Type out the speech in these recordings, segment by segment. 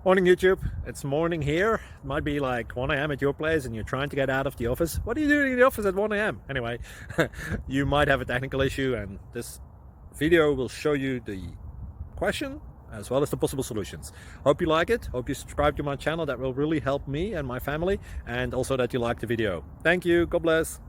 Morning YouTube, it's morning here. It might be like 1 a.m. at your place and you're trying to get out of the office. What are you doing in the office at 1 a.m.? Anyway, you might have a technical issue and this video will show you the question as well as the possible solutions. Hope you like it, hope you subscribe to my channel. That will really help me and my family, and also that you like the video. Thank you, God bless.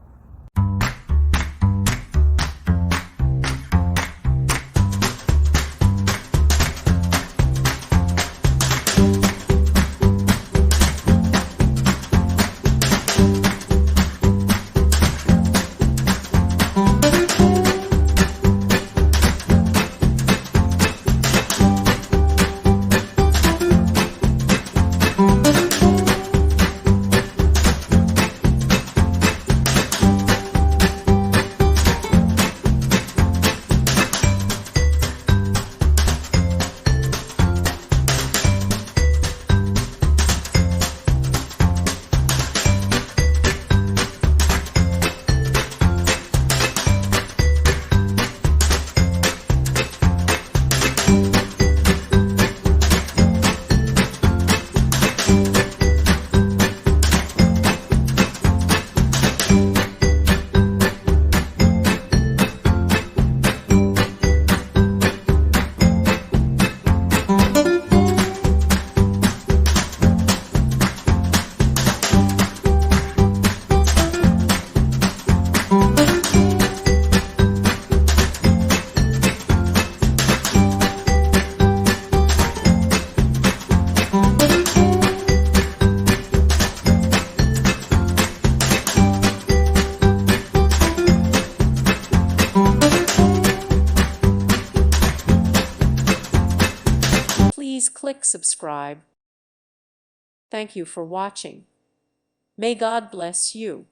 Please click subscribe. Thank you for watching. May God bless you.